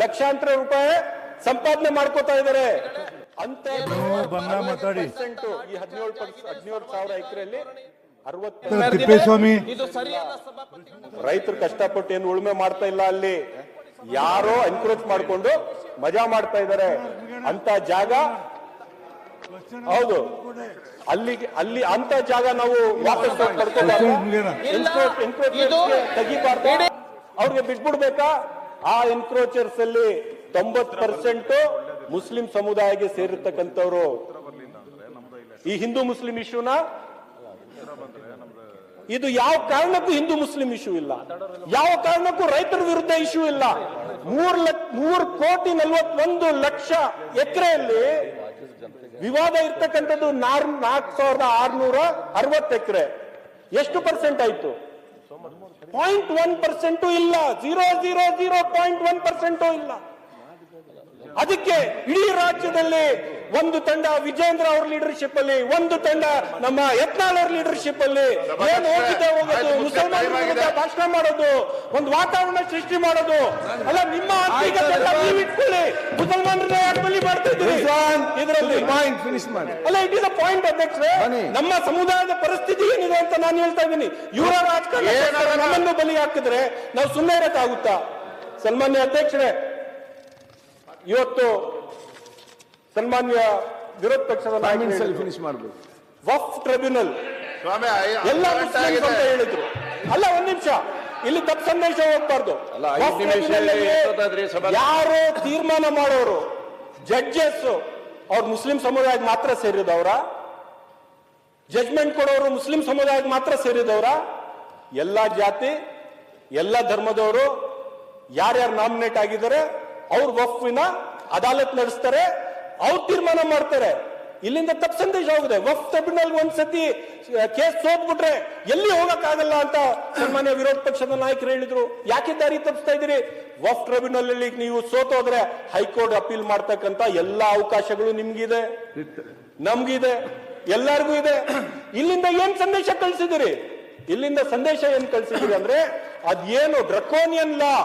ಲಕ್ಷಾಂತರ ರೂಪಾಯಿ ಸಂಪಾದನೆ ಮಾಡ್ಕೋತಾ ಇದ್ದಾರೆ. ಅಂತ ಈ 17,000 ಎಕರೆಯಲ್ಲಿ 60 ತಿಪ್ಪೇಸ್ವಾಮಿ ರೈತರು ಕಷ್ಟಪಟ್ಟು ಏನು ಉಳುಮೆ ಮಾಡ್ತಾ ಇಲ್ಲ, ಅಲ್ಲಿ ಯಾರೋ ಎನ್ಕ್ರೋಚ್ ಮಾಡ್ಕೊಂಡು ಮಜಾ ಮಾಡ್ತಾ ಇದ್ದಾರೆ. ಅಂತ ಜಾಗ ಹೌದು, ಅಲ್ಲಿ ಅಂತ ಜಾಗ ನಾವು ವಾಪಸ್ ತೆಗಿಬಾರ್ದು, ಅವ್ರಿಗೆ ಬಿಟ್ಬಿಡ್ಬೇಕಾ? ಆ ಎನ್ಕ್ರೋಚರ್ಸ್ ಅಲ್ಲಿ 90% ಮುಸ್ಲಿಂ ಸಮುದಾಯಕ್ಕೆ ಸೇರಿರ್ತಕ್ಕಂಥವ್ರು. ಈ ಹಿಂದೂ ಮುಸ್ಲಿಂ ಇಶ್ಯೂನ ಇದು ಯಾವ ಕಾರಣಕ್ಕೂ ಹಿಂದೂ ಮುಸ್ಲಿಂ ಇಶ್ಯೂ ಇಲ್ಲ, ಯಾವ ಕಾರಣಕ್ಕೂ ರೈತರ ವಿರುದ್ಧ ಇಶ್ಯೂ ಇಲ್ಲ. 3,41,00,000 ಎಕರೆಯಲ್ಲಿ ವಿವಾದ ಇರ್ತಕ್ಕಂಥದ್ದು 4,660 ಎಕರೆ. ಎಷ್ಟು ಪರ್ಸೆಂಟ್ ಆಯ್ತು? 0.1% ಇಲ್ಲ, 0.1% ಇಲ್ಲ. ಅದಕ್ಕೆ ಇಡೀ ರಾಜ್ಯದಲ್ಲಿ ಒಂದು ತಂಡ ವಿಜೇಂದ್ರ ಅವರ ಲೀಡರ್ಶಿಪ್ ಅಲ್ಲಿ, ಒಂದು ತಂಡ ನಮ್ಮ ಯತ್ನಾಳ್ ಅವರ ಲೀಡರ್ಶಿಪ್ ಅಲ್ಲಿ ಏನು ಹೋಗೋದು, ಮುಸಲ್ಮಾನರ ವಿರುದ್ಧ ಭಾಷಣ ಮಾಡೋದು, ಒಂದು ವಾತಾವರಣ ಸೃಷ್ಟಿ ಮಾಡೋದು. ಅಲ್ಲ, ನಿಮ್ಮ ಇಟ್ಕೊಳ್ಳಿ, ಮುಸಲ್ಮಾನರನ್ನ ಯಾಕೆ ಬಲಿ ಮಾಡ್ತಾ ಇದ್ದೀರಿ ಇದರಲ್ಲಿ? ಅಲ್ಲ, ಇಟ್ ಇಸ್ ಅ ಪಾಯಿಂಟ್ ಅಧ್ಯಕ್ಷರೇ. ನಮ್ಮ ಸಮುದಾಯದ ಪರಿಸ್ಥಿತಿ ಏನಿದೆ ಅಂತ ನಾನು ಹೇಳ್ತಾ ಇದ್ದೀನಿ. ಇವರ ರಾಜಕಾರಣ ನಮ್ಮನ್ನು ಬಲಿ ಹಾಕಿದ್ರೆ ನಾವು ಸುಮ್ಮನೆ ಇರಕ್ಕಾಗುತ್ತಾ? ಸನ್ಮಾನ್ಯ ಅಧ್ಯಕ್ಷರೇ, ಇವತ್ತು ಸನ್ಮಾನ್ಯ ವಿರೋಧ ಪಕ್ಷದ ಫಿನಿಶ್ ಮಾಡಬೇಕು. ವಫ್ ಟ್ರಿಬ್ಯುನಲ್ ಎಲ್ಲ ಮುಸ್ಲಿಮ್ಸ್ ಅಂತ ಹೇಳಿದ್ರು. ಅಲ್ಲ, ಒಂದ್ ನಿಮಿಷ, ಇಲ್ಲಿ ತಪ್ಪು ಸಂದೇಶ ಹೋಗ್ಬಾರ್ದು. ಯಾರು ತೀರ್ಮಾನ ಮಾಡೋರು, ಜಡ್ಜಸ್, ಅವ್ರು ಮುಸ್ಲಿಂ ಸಮುದಾಯಕ್ಕೆ ಮಾತ್ರ ಸೇರಿದವರ? ಜಡ್ಜ್ಮೆಂಟ್ ಕೊಡೋರು ಮುಸ್ಲಿಂ ಸಮುದಾಯಕ್ಕೆ ಮಾತ್ರ ಸೇರಿದವರ? ಎಲ್ಲಾ ಜಾತಿ, ಎಲ್ಲ ಧರ್ಮದವರು ಯಾರ್ಯಾರು ನಾಮಿನೇಟ್ ಆಗಿದ್ದಾರೆ ಅವ್ರು ವಫ್ವಿನ ಅದಾಲತ್ ನಡೆಸ್ತಾರೆ, ಅವ್ರು ತೀರ್ಮಾನ ಮಾಡ್ತಾರೆ. ಇಲ್ಲಿಂದ ತಪ್ಪು ಸಂದೇಶ ಹೋಗಿದೆ. ವಫ್ ಟ್ರಿಬ್ಯುನಲ್ ಒಂದ್ಸತಿ ಕೇಸ್ ಸೋತ್ಬಿಟ್ರೆ ಎಲ್ಲಿ ಹೋಗಕ್ಕಾಗಲ್ಲ ಅಂತ ಸನ್ಮಾನ್ಯ ವಿರೋಧ ಪಕ್ಷದ ನಾಯಕರು ಹೇಳಿದ್ರು. ಯಾಕೆ ದಾರಿ ತಪ್ಪಿಸ್ತಾ ಇದ್ದೀರಿ? ವಫ್ ಟ್ರಿಬ್ಯುನಲ್ ಅಲ್ಲಿ ನೀವು ಸೋತೋದ್ರೆ ಹೈಕೋರ್ಟ್ ಅಪೀಲ್ ಮಾಡ್ತಕ್ಕಂತ ಎಲ್ಲಾ ಅವಕಾಶಗಳು ನಿಮ್ಗಿದೆ, ನಮ್ಗಿದೆ, ಎಲ್ಲರಿಗೂ ಇದೆ. ಇಲ್ಲಿಂದ ಏನ್ ಸಂದೇಶ ಕಳಿಸಿದಿರಿ? ಇಲ್ಲಿಂದ ಸಂದೇಶ ಏನ್ ಕಳಿಸಿದಿರಿ ಅಂದ್ರೆ ಅದೇನು ಡ್ರಕೋನಿಯನ್ ಲಾ,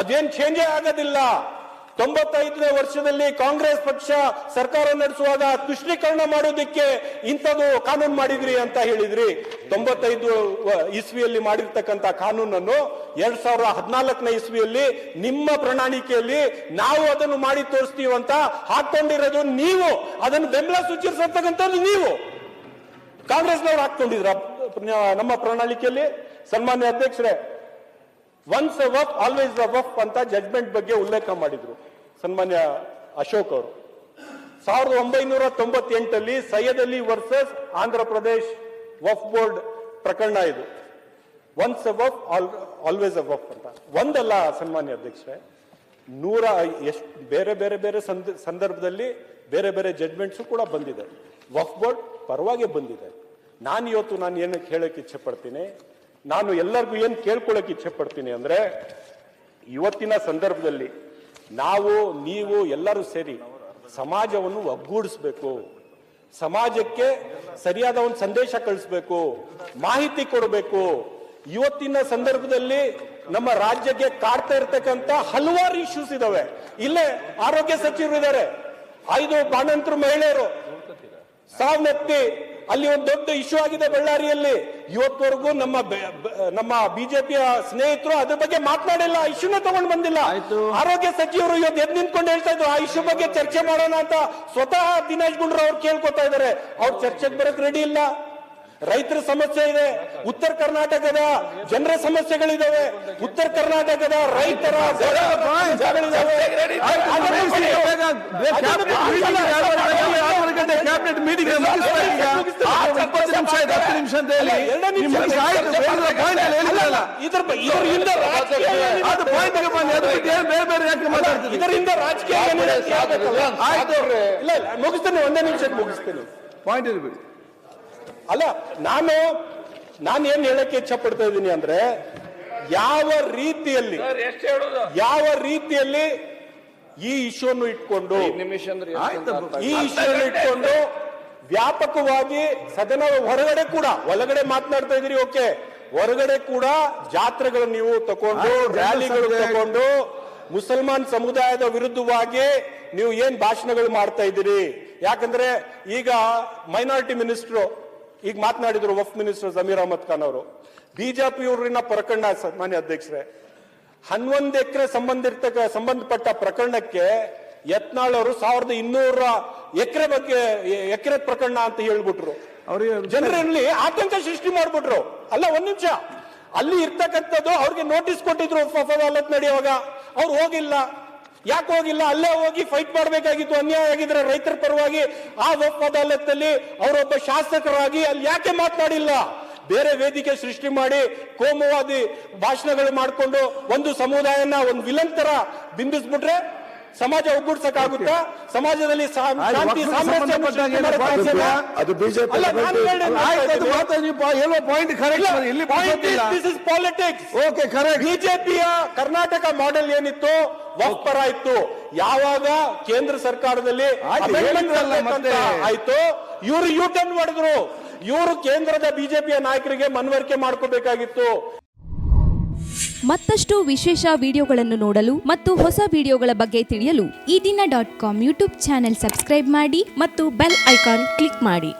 ಅದೇನ್ ಚೇಂಜೇ ಆಗೋದಿಲ್ಲ. 95ನೇ ವರ್ಷದಲ್ಲಿ ಕಾಂಗ್ರೆಸ್ ಪಕ್ಷ ಸರ್ಕಾರ ನಡೆಸುವಾಗ ತುಷ್ಟೀಕರಣ ಮಾಡೋದಕ್ಕೆ ಇಂಥದ್ದು ಕಾನೂನು ಮಾಡಿದ್ರಿ ಅಂತ ಹೇಳಿದ್ರಿ. 95 ಇಸ್ವಿಯಲ್ಲಿ ಮಾಡಿರ್ತಕ್ಕಂಥ ಕಾನೂನನ್ನು 2014ನೇ ಇಸ್ವಿಯಲ್ಲಿ ನಿಮ್ಮ ಪ್ರಣಾಳಿಕೆಯಲ್ಲಿ ನಾವು ಅದನ್ನು ಮಾಡಿ ತೋರಿಸ್ತೀವಿ ಅಂತ ಹಾಕೊಂಡಿರೋದು ನೀವು, ಅದನ್ನು ಬೆಂಬಲ ಸೂಚಿಸತಕ್ಕಂಥದ್ದು ನೀವು ಕಾಂಗ್ರೆಸ್ನವ್ರು ಹಾಕೊಂಡಿದ್ರ ನಮ್ಮ ಪ್ರಣಾಳಿಕೆಯಲ್ಲಿ. ಸನ್ಮಾನ್ಯ ಅಧ್ಯಕ್ಷರೇ, once A Waqf always A Waqf ಅಂತ ಜಡ್ಜ್ಮೆಂಟ್ ಬಗ್ಗೆ ಉಲ್ಲೇಖ ಮಾಡಿದ್ರು ಸನ್ಮಾನ್ಯ ಅಶೋಕ್ ಅವರು. 1998 ಸೈಯದ್ ಅಲಿ ವರ್ಸಸ್ ಆಂಧ್ರ ಪ್ರದೇಶ್ ವಫ್ ಬೋರ್ಡ್ ಪ್ರಕರಣ ಇದು. ಒನ್ಸ್ ಅಬವ್ ಆಲ್ವೇಸ್ ಅಬವ್ ಅಂತ. ಒಂದಲ್ಲ ಸನ್ಮಾನ್ಯ ಅಧ್ಯಕ್ಷರೇ, ಎಷ್ಟು ಬೇರೆ ಬೇರೆ ಬೇರೆ ಸಂದರ್ಭದಲ್ಲಿ ಬೇರೆ ಬೇರೆ ಜಡ್ಮೆಂಟ್ಸು ಕೂಡ ಬಂದಿದೆ. ವಕ್ಫ್ ಬೋರ್ಡ್ ಪರವಾಗಿ ಬಂದಿದೆ. ನಾನು ಏನಕ್ಕೆ ಹೇಳಕ್ಕೆ ಇಚ್ಛೆ ಪಡ್ತೀನಿ, ನಾನು ಎಲ್ಲರಿಗೂ ಏನು ಕೇಳ್ಕೊಳಕ್ಕೆ ಇಚ್ಛೆ ಪಡ್ತೀನಿ ಅಂದ್ರೆ, ಇವತ್ತಿನ ಸಂದರ್ಭದಲ್ಲಿ ನೀವು ಎಲ್ಲರೂ ಸೇರಿ ಸಮಾಜವನ್ನು ಒಗ್ಗೂಡಿಸ್ಬೇಕು, ಸಮಾಜಕ್ಕೆ ಸರಿಯಾದ ಒಂದು ಸಂದೇಶ ಕಳಿಸ್ಬೇಕು, ಮಾಹಿತಿ ಕೊಡಬೇಕು. ಇವತ್ತಿನ ಸಂದರ್ಭದಲ್ಲಿ ನಮ್ಮ ರಾಜ್ಯಕ್ಕೆ ಕಾಡ್ತಾ ಇರ್ತಕ್ಕಂಥ ಹಲವಾರು ಇಶ್ಯೂಸ್ ಇದಾವೆ. ಇಲ್ಲೇ ಆರೋಗ್ಯ ಸಚಿವರು ಇದ್ದಾರೆ, 5 ಬಾಣಂತರು ಮಹಿಳೆಯರು ಸಾವನ್ನಪ್ಪಿ ಅಲ್ಲಿ ಒಂದು ದೊಡ್ಡ ಇಶ್ಯೂ ಆಗಿದೆ ಬಳ್ಳಾರಿಯಲ್ಲಿ. ಇವತ್ತವರೆಗೂ ನಮ್ಮ ಬಿಜೆಪಿಯ ಸ್ನೇಹಿತರು ಅದ್ರ ಬಗ್ಗೆ ಮಾತನಾಡಿಲ್ಲ, ಇಶ್ಯೂನ ತಗೊಂಡು ಬಂದಿಲ್ಲ. ಆರೋಗ್ಯ ಸಚಿವರು ಇವತ್ತು ಎದ್ದು ನಿಂತ್ಕೊಂಡು ಹೇಳ್ತಾ ಇದ್ರು ಆ ಇಶ್ಯೂ ಬಗ್ಗೆ ಚರ್ಚೆ ಮಾಡೋಣ ಅಂತ. ಸ್ವತಃ ದಿನೇಶ್ ಗುಂಡೂರಾವ್ ಅವ್ರು ಕೇಳ್ಕೊತಾ ಇದ್ದಾರೆ, ಅವ್ರು ಚರ್ಚೆಗೆ ಬರಕ್ ರೆಡಿ ಇಲ್ಲ. ರೈತರ ಸಮಸ್ಯೆ ಇದೆ, ಉತ್ತರ ಕರ್ನಾಟಕದ ಜನರ ಸಮಸ್ಯೆಗಳಿದಾವೆ, ಉತ್ತರ ಕರ್ನಾಟಕದ ರೈತರ ಕ್ಯಾಬಿನೆಟ್ ಮೀಟಿಂಗ್ ಇದರಿಂದ ರಾಜಕೀಯ ಇಲ್ಲ, ಮುಗಿಸ್ತೇನೆ, ಒಂದೇ ನಿಮಿಷಕ್ಕೆ ಮುಗಿಸ್ತೇನೆ. ಪಾಯಿಂಟ್ ಇರ್ಬೇಕು. ಅಲ್ಲ, ನಾನು ಏನ್ ಹೇಳಕ್ಕೆ ಇಚ್ಛೆ ಪಡ್ತಾ ಇದ್ದೀನಿ ಅಂದ್ರೆ, ಯಾವ ರೀತಿಯಲ್ಲಿ ಈ ಇಶ್ಯೂನ್ನು ಇಟ್ಕೊಂಡು ವ್ಯಾಪಕವಾಗಿ ಸದನ ಹೊರಗಡೆ ಕೂಡ, ಒಳಗಡೆ ಮಾತನಾಡ್ತಾ ಇದೀರಿ ಓಕೆ, ಹೊರಗಡೆ ಕೂಡ ಜಾತ್ರೆಗಳು ನೀವು ತಗೊಂಡು, ರ್ಯಾಲಿಗಳು ತಗೊಂಡು, ಮುಸಲ್ಮಾನ್ ಸಮುದಾಯದ ವಿರುದ್ಧವಾಗಿ ನೀವು ಏನ್ ಭಾಷಣಗಳು ಮಾಡ್ತಾ ಇದ್ದೀರಿ. ಯಾಕಂದ್ರೆ ಈಗ ಮೈನಾರಿಟಿ ಮಿನಿಸ್ಟ್ರು ಈಗ ಮಾತನಾಡಿದ್ರು, ವಫ್ ಮಿನಿಸ್ಟರ್ ಜಮೀರ್ ಅಹಮದ್ ಖಾನ್ ಅವರು. ಬಿಜೆಪಿಯವರಿನ ಪ್ರಕರಣ ಮಾನ್ಯ ಅಧ್ಯಕ್ಷರೇ, 11 ಎಕರೆ ಸಂಬಂಧಪಟ್ಟ ಪ್ರಕರಣಕ್ಕೆ ಯತ್ನಾಳ್ ಅವರು 1200 ಎಕರೆ ಬಗ್ಗೆ ಎಕರೆ ಪ್ರಕರಣ ಅಂತ ಹೇಳ್ಬಿಟ್ರು. ಜನರಲ್ಲಿ ಆತಂಕ ಸೃಷ್ಟಿ ಮಾಡ್ಬಿಟ್ರು. ಅಲ್ಲ, ಒಂದ್ ನಿಮಿಷ, ಅಲ್ಲಿ ಇರ್ತಕ್ಕಂಥದ್ದು ಅವ್ರಿಗೆ ನೋಟಿಸ್ ಕೊಟ್ಟಿದ್ರು ವಫ್ ಅದಾಲತ್ ನಡೆಯುವಾಗ, ಅವ್ರು ಹೋಗಿಲ್ಲ. ಯಾಕೆ ಹೋಗಿಲ್ಲ? ಅಲ್ಲೇ ಹೋಗಿ ಫೈಟ್ ಮಾಡಬೇಕಾಗಿತ್ತು. ಅನ್ಯಾಯ ಆಗಿದ್ರೆ ರೈತರ ಪರವಾಗಿ ಆ ವಫ್ ಅದಾಲತ್ನಲ್ಲಿ ಅವರೊಬ್ಬ ಶಾಸಕರಾಗಿ ಅಲ್ಲಿ ಯಾಕೆ ಮಾತನಾಡಿಲ್ಲ? ಬೇರೆ ವೇದಿಕೆ ಸೃಷ್ಟಿ ಮಾಡಿ ಕೋಮುವಾದಿ ಭಾಷಣಗಳು ಮಾಡಿಕೊಂಡು ಒಂದು ಸಮುದಾಯನ ಒಂದು ವಿಲನ್ ತರ ಬಿಂಬಿಸ್ಬಿಟ್ರೆ ಸಮಾಜ ಒಗ್ಗೂಡ್ಸಕ್ಕಾಗುತ್ತಾ? ಸಮಾಜದಲ್ಲಿ ಶಾಂತಿ ಸಾಮರಸ್ಯ ಅದು ಬಿಜೆಪಿ ಬಿಜೆಪಿಯ ಕರ್ನಾಟಕ ಮಾಡೆಲ್ ಏನಿತ್ತು, ವಫ್ ಪರ ಇತ್ತು. ಯಾವಾಗ ಕೇಂದ್ರ ಸರ್ಕಾರದಲ್ಲಿ ಆಯ್ತು, ಇವರು ಯು ಟರ್ನ್ ಮಾಡಿದ್ರು. ಇವರು ಕೇಂದ್ರದ ಬಿಜೆಪಿಯ ನಾಯಕರಿಗೆ ಮನವರಿಕೆ ಮಾಡ್ಕೋಬೇಕಾಗಿತ್ತು. ಮತ್ತಷ್ಟು ವಿಶೇಷ ವಿಡಿಯೋಗಳನ್ನು ನೋಡಲು ಮತ್ತು ಹೊಸ ವಿಡಿಯೋಗಳ ಬಗ್ಗೆ ತಿಳಿಯಲು ಈ ದಿನ .com ಯೂಟ್ಯೂಬ್ ಚಾನೆಲ್ ಸಬ್ಸ್ಕ್ರೈಬ್ ಮಾಡಿ ಮತ್ತು ಬೆಲ್ ಐಕಾನ್ ಕ್ಲಿಕ್ ಮಾಡಿ.